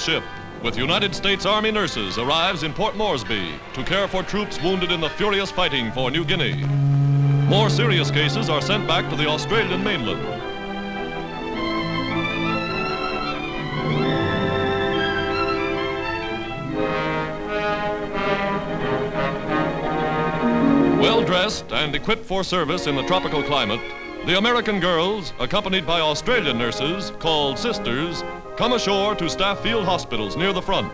ship with United States Army nurses arrives in Port Moresby to care for troops wounded in the furious fighting for New Guinea. More serious cases are sent back to the Australian mainland. Well-dressed and equipped for service in the tropical climate, the American girls, accompanied by Australian nurses, called sisters, come ashore to staff field hospitals near the front.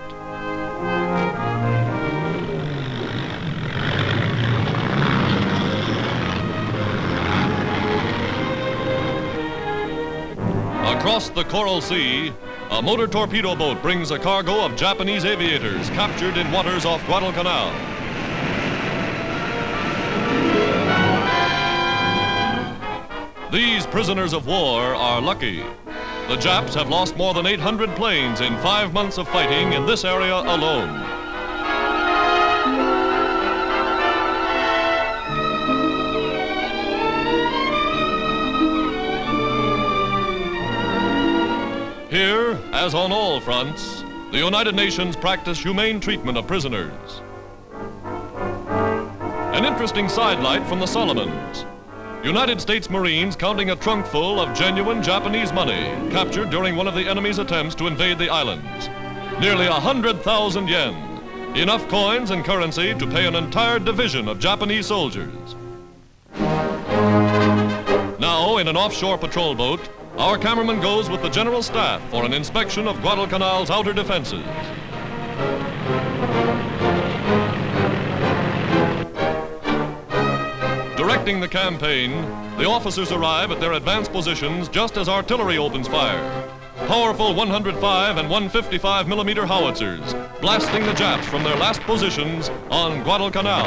Across the Coral Sea, a motor torpedo boat brings a cargo of Japanese aviators captured in waters off Guadalcanal. These prisoners of war are lucky. The Japs have lost more than 800 planes in 5 months of fighting in this area alone. Here, as on all fronts, the United Nations practice humane treatment of prisoners. An interesting sidelight from the Solomons. United States Marines counting a trunk full of genuine Japanese money captured during one of the enemy's attempts to invade the islands. Nearly 100,000 yen, enough coins and currency to pay an entire division of Japanese soldiers. Now, in an offshore patrol boat, our cameraman goes with the general staff for an inspection of Guadalcanal's outer defenses. Directing the campaign, the officers arrive at their advanced positions just as artillery opens fire. Powerful 105 and 155 millimeter howitzers blasting the Japs from their last positions on Guadalcanal.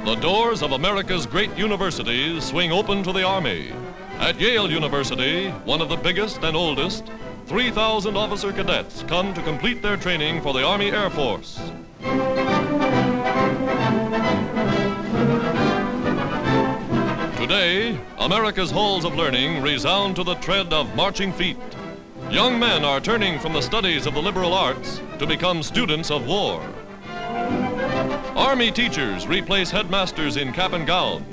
The doors of America's great universities swing open to the Army. At Yale University, one of the biggest and oldest, 3,000 officer cadets come to complete their training for the Army Air Force. Today, America's halls of learning resound to the tread of marching feet. Young men are turning from the studies of the liberal arts to become students of war. Army teachers replace headmasters in cap and gown.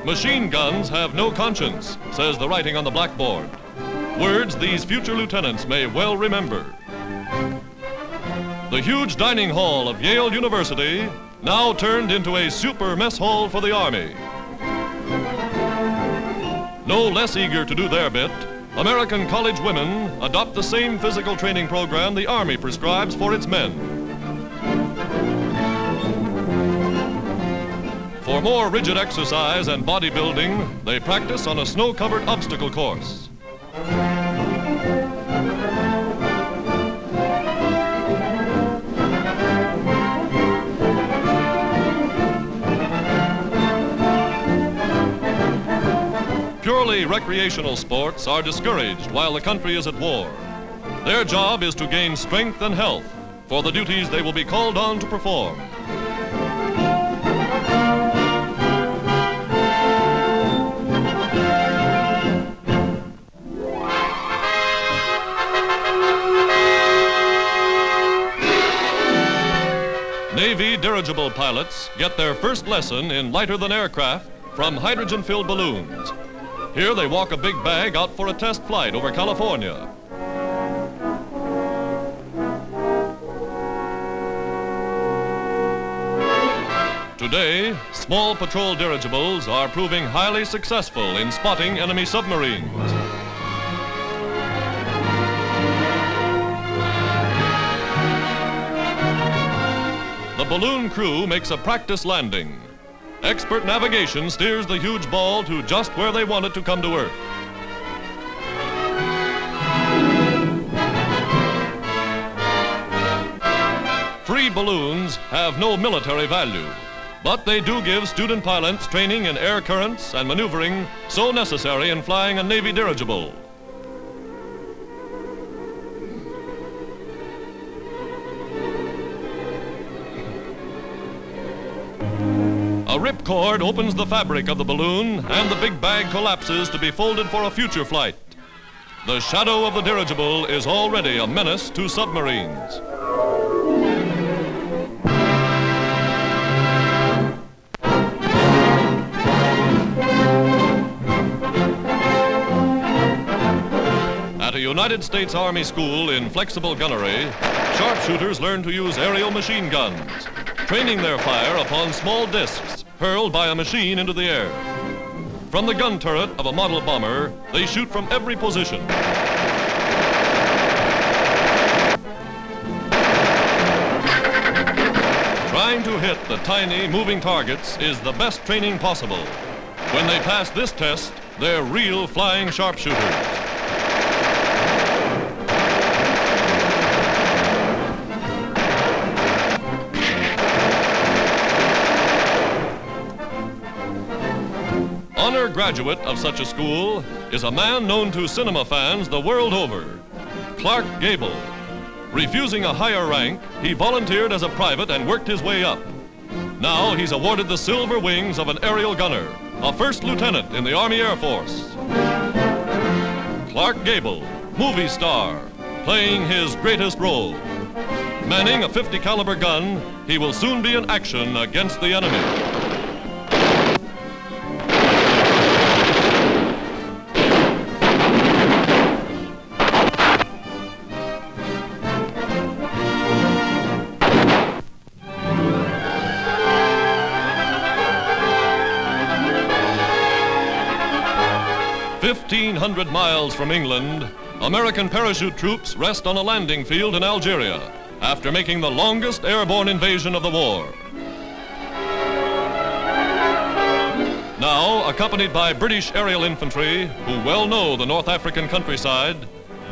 Machine guns have no conscience, says the writing on the blackboard. Words these future lieutenants may well remember. The huge dining hall of Yale University now turned into a super mess hall for the Army. No less eager to do their bit, American college women adopt the same physical training program the Army prescribes for its men. For more rigid exercise and bodybuilding, they practice on a snow-covered obstacle course. Purely recreational sports are discouraged while the country is at war. Their job is to gain strength and health for the duties they will be called on to perform. Navy dirigible pilots get their first lesson in lighter-than aircraft from hydrogen-filled balloons. Here they walk a big bag out for a test flight over California. Today, small patrol dirigibles are proving highly successful in spotting enemy submarines. The balloon crew makes a practice landing. Expert navigation steers the huge ball to just where they want it to come to Earth. balloons have no military value, but they do give student pilots training in air currents and maneuvering so necessary in flying a Navy dirigible. A ripcord opens the fabric of the balloon and the big bag collapses to be folded for a future flight. The shadow of the dirigible is already a menace to submarines. At a United States Army school in flexible gunnery, sharpshooters learn to use aerial machine guns, training their fire upon small discs hurled by a machine into the air. From the gun turret of a model bomber, they shoot from every position. Trying to hit the tiny, moving targets is the best training possible. When they pass this test, they're real flying sharpshooters. Honor graduate of such a school is a man known to cinema fans the world over, Clark Gable. Refusing a higher rank, he volunteered as a private and worked his way up. Now he's awarded the silver wings of an aerial gunner, a first lieutenant in the Army Air Force. Clark Gable, movie star, playing his greatest role. Manning a .50 caliber gun, he will soon be in action against the enemy. "1,500 miles from England, American parachute troops rest on a landing field in Algeria after making the longest airborne invasion of the war. Now, accompanied by British aerial infantry, who well know the North African countryside,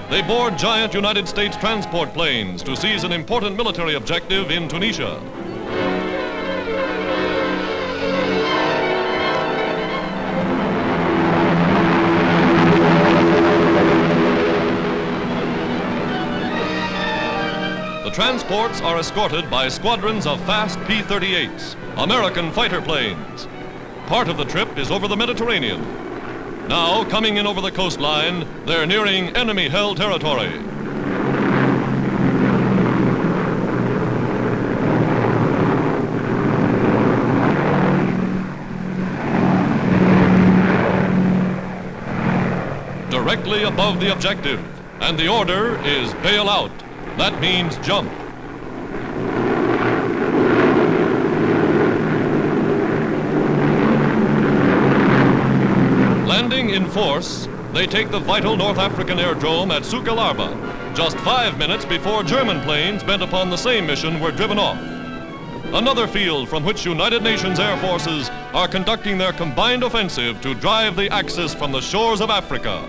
they board giant United States transport planes to seize an important military objective in Tunisia. The transports are escorted by squadrons of fast P-38s, American fighter planes. Part of the trip is over the Mediterranean. Now, coming in over the coastline, they're nearing enemy-held territory. Directly above the objective, and the order is bail out. That means jump. Landing in force, they take the vital North African airdrome at Souk El Arba, just 5 minutes before German planes bent upon the same mission were driven off. Another field from which United Nations air forces are conducting their combined offensive to drive the Axis from the shores of Africa.